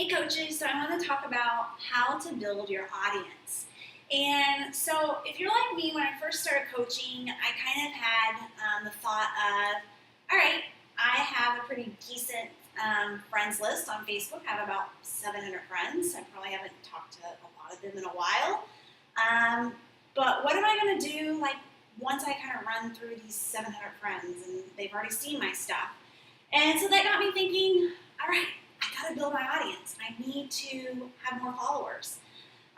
Hey coaches, so I want to talk about how to build your audience. And so if you're like me, when I first started coaching, I kind of had the thought of, all right, I have a pretty decent friends list on Facebook. I have about 700 friends. I probably haven't talked to a lot of them in a while. But what am I going to do once I kind of run through these 700 friends and they've already seen my stuff? And so that got me thinking, all right, I gotta build my audience. I need to have more followers.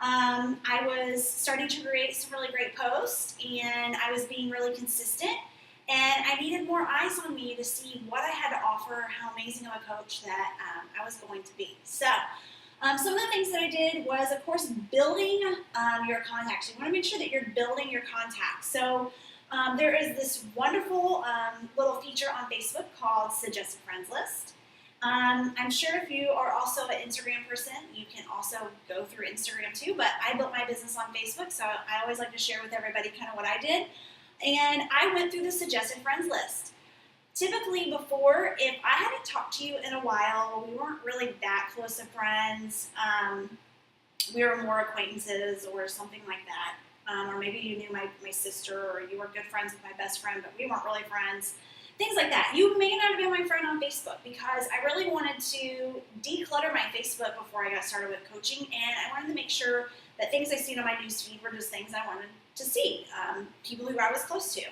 I was starting to create some really great posts and I was being really consistent and I needed more eyes on me to see what I had to offer, how amazing of a coach that I was going to be. So some of the things that I did was, of course, building your contacts. You want to make sure that you're building your contacts. So there is this wonderful little feature on Facebook called Suggested Friends List. I'm sure if you are also an Instagram person, you can also go through Instagram too, but I built my business on Facebook, so I always like to share with everybody kind of what I did. And I went through the Suggested Friends List. Typically before, if I hadn't talked to you in a while, we weren't really that close of friends, we were more acquaintances or something like that. Or maybe you knew my sister or you were good friends with my best friend, but we weren't really friends. Things like that. You may not have been my friend on Facebook because I really wanted to declutter my Facebook before I got started with coaching, and I wanted to make sure that things I seen on my newsfeed were just things I wanted to see, people who I was close to.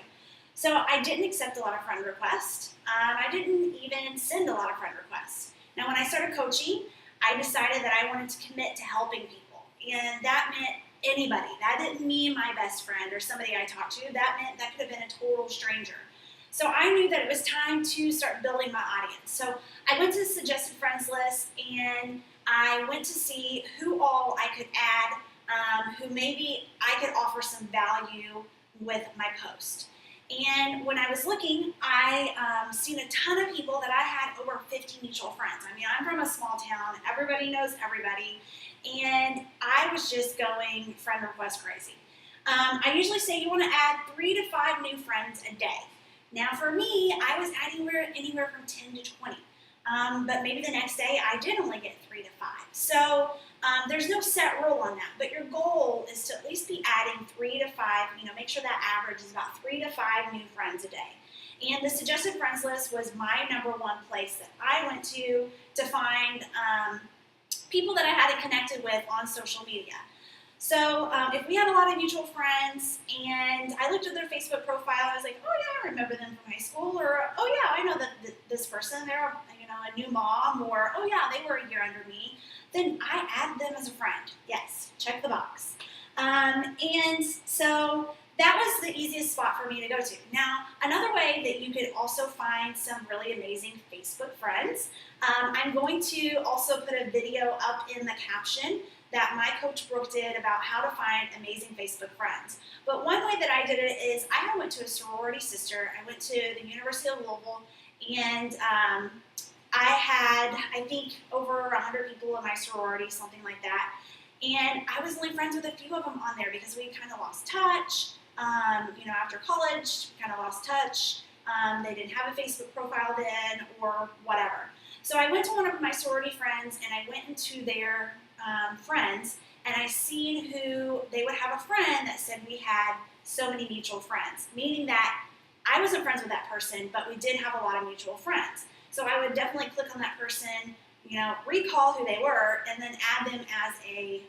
So I didn't accept a lot of friend requests. I didn't even send a lot of friend requests. Now when I started coaching, I decided that I wanted to commit to helping people, and that meant anybody. That didn't mean my best friend or somebody I talked to. That meant that could have been a total stranger. So I knew that it was time to start building my audience. So I went to the Suggested Friends List and I went to see who all I could add, who maybe I could offer some value with my post. And when I was looking, I seen a ton of people that I had over 50 mutual friends. I mean, I'm from a small town. Everybody knows everybody. And I was just going friend request crazy. I usually say you want to add 3 to 5 new friends a day. Now for me, I was adding anywhere from 10 to 20. But maybe the next day I did only get 3 to 5. So there's no set rule on that. But your goal is to at least be adding 3 to 5, make sure that average is about 3 to 5 new friends a day. And the Suggested Friends List was my #1 place that I went to find people that I hadn't connected with on social media. So if we had a lot of mutual friends and I looked at their Facebook profile, I was like, oh yeah, I remember them from high school, or oh yeah, I know that this person, they're a new mom, or oh yeah, they were a year under me, then I add them as a friend. Yes, check the box. And so that was the easiest spot for me to go to. Now, another way that you could also find some really amazing Facebook friends, I'm going to also put a video up in the caption that my coach Brooke did about how to find amazing Facebook friends. But one way that I did it is I went to a sorority sister. I went to the University of Louisville, and I had, I think, over 100 people in my sorority, something like that. And I was only friends with a few of them on there because we kind of lost touch. After college, we kind of lost touch. They didn't have a Facebook profile then or whatever. So I went to one of my sorority friends and I went into their friends, and I seen who they would have a friend that said we had so many mutual friends, meaning that I wasn't friends with that person, but we did have a lot of mutual friends. So I would definitely click on that person, recall who they were, and then add them as a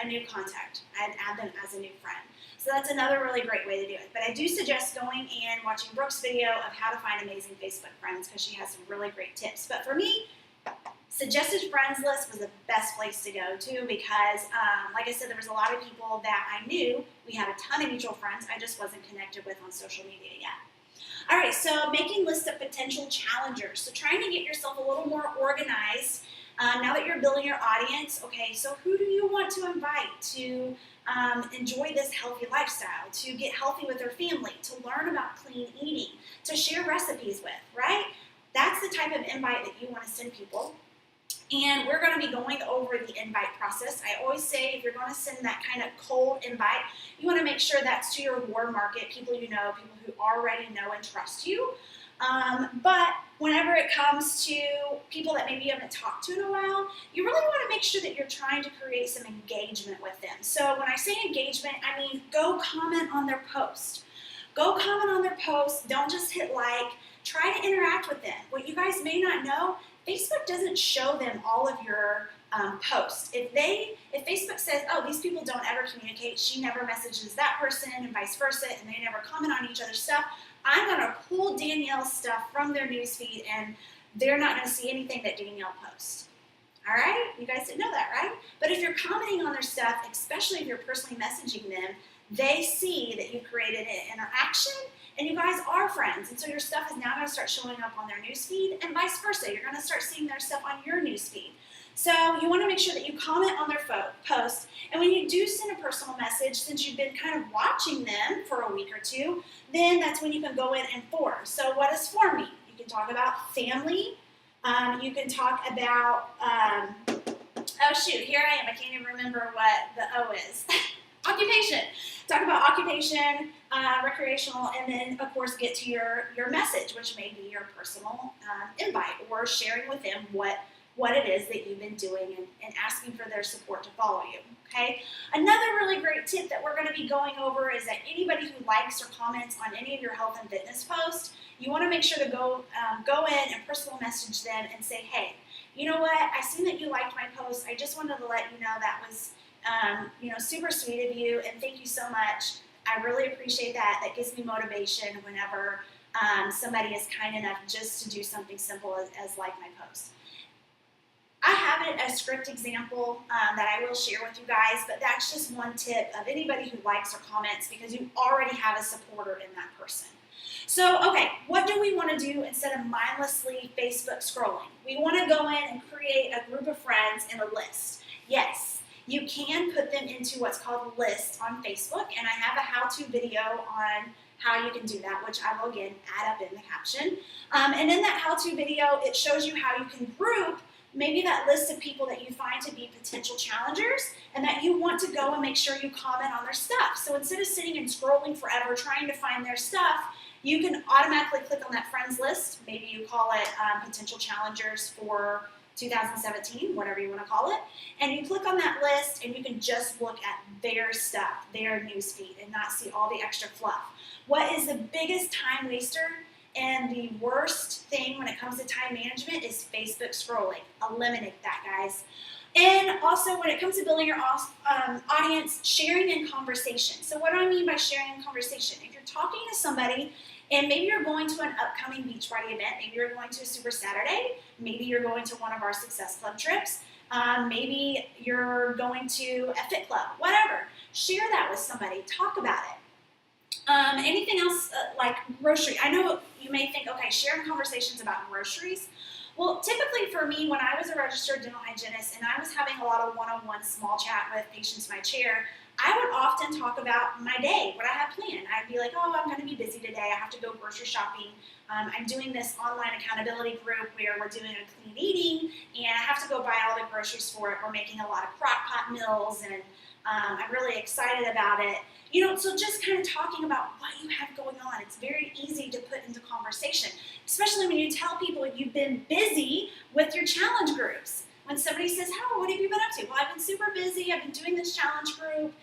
new contact. I'd add them as a new friend. So that's another really great way to do it. But I do suggest going and watching Brooke's video of how to find amazing Facebook friends because she has some really great tips. But for me, Suggested Friends List was the best place to go to because, like I said, there was a lot of people that I knew. We had a ton of mutual friends I just wasn't connected with on social media yet. All right, so making lists of potential challengers. So trying to get yourself a little more organized now that you're building your audience. Okay, so who do you want to invite to enjoy this healthy lifestyle, to get healthy with their family, to learn about clean eating, to share recipes with, right? That's the type of invite that you want to send people. And we're going to be going over the invite process. I always say if you're going to send that kind of cold invite, you want to make sure that's to your warm market, people you know, people who already know and trust you. But whenever it comes to people that maybe you haven't talked to in a while, you really want to make sure that you're trying to create some engagement with them. So when I say engagement, I mean go comment on their post. Go comment on their post. Don't just hit like. Try to interact with them. What you guys may not know, Facebook doesn't show them all of your posts. If Facebook says, oh, these people don't ever communicate, she never messages that person and vice versa, and they never comment on each other's stuff, I'm going to pull Danielle's stuff from their newsfeed, and they're not going to see anything that Danielle posts. All right? You guys didn't know that, right? But if you're commenting on their stuff, especially if you're personally messaging them, they see that you created an interaction, and you guys are friends, and so your stuff is now going to start showing up on their newsfeed, and vice versa. You're going to start seeing their stuff on your newsfeed. So you want to make sure that you comment on their post, and when you do send a personal message, since you've been kind of watching them for a week or two, then that's when you can go in and form. So what does form mean? You can talk about family. You can talk about, oh shoot, here I am. I can't even remember what the O is. Occupation. Talk about occupation, recreational, and then, of course, get to your message, which may be your personal invite, or sharing with them what it is that you've been doing and asking for their support to follow you, okay? Another really great tip that we're going to be going over is that anybody who likes or comments on any of your health and fitness posts, you want to make sure to go in and personal message them and say, hey, you know what, I seen that you liked my post. I just wanted to let you know that was super sweet of you, and thank you so much. I really appreciate that. That gives me motivation whenever somebody is kind enough just to do something simple as like my post. I have a script example that I will share with you guys, but that's just one tip of anybody who likes or comments, because you already have a supporter in that person. So, okay, what do we want to do instead of mindlessly Facebook scrolling? We want to go in and create a group of friends in a list. Yes. You can put them into what's called a list on Facebook, and I have a how-to video on how you can do that, which I will again add up in the caption. And in that how-to video, it shows you how you can group maybe that list of people that you find to be potential challengers and that you want to go and make sure you comment on their stuff. So instead of sitting and scrolling forever trying to find their stuff, you can automatically click on that friends list. Maybe you call it potential challengers for 2017, whatever you want to call it, and you click on that list and you can just look at their stuff, their newsfeed, and not see all the extra fluff. What is the biggest time waster and the worst thing when it comes to time management is Facebook scrolling. Eliminate that, guys. And also, when it comes to building your audience, sharing in conversation. So what do I mean by sharing in conversation? If you're talking to somebody and maybe you're going to an upcoming Beachbody event, maybe you're going to a Super Saturday, maybe you're going to one of our Success Club trips, maybe you're going to a fit club, whatever. Share that with somebody. Talk about it. Anything else like grocery? I know you may think, okay, sharing conversations about groceries. Well, typically for me, when I was a registered dental hygienist and I was having a lot of one-on-one small chat with patients in my chair, I would often talk about my day, what I had planned. I'd be like, oh, I'm going to be busy today. I have to go grocery shopping. I'm doing this online accountability group where we're doing a clean eating, and I have to go buy all the groceries for it. We're making a lot of crock pot meals, and I'm really excited about it. You know, so just kind of talking about what you have going on. It's very easy to put into conversation, especially when you tell people you've been busy with your challenge groups. When somebody says, oh, what have you been up to? Well, I've been super busy. I've been doing this challenge group.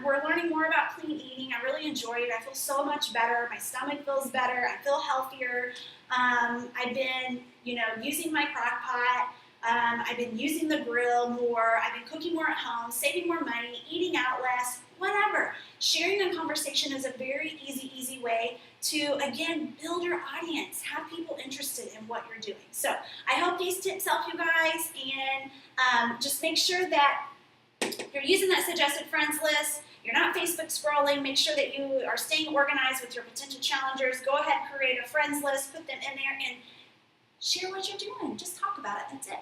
We're learning more about clean eating. I really enjoy it. I feel so much better. My stomach feels better. I feel healthier. I've been, using my crock pot. I've been using the grill more. I've been cooking more at home, saving more money, eating out less, whatever. Sharing a conversation is a very easy way to, again, build your audience, have people interested in what you're doing. So I hope these tips help you guys, and just make sure that you're using that suggested friends list. You're not Facebook scrolling. Make sure that you are staying organized with your potential challengers. Go ahead and create a friends list, put them in there, and share what you're doing. Just talk about it. That's it.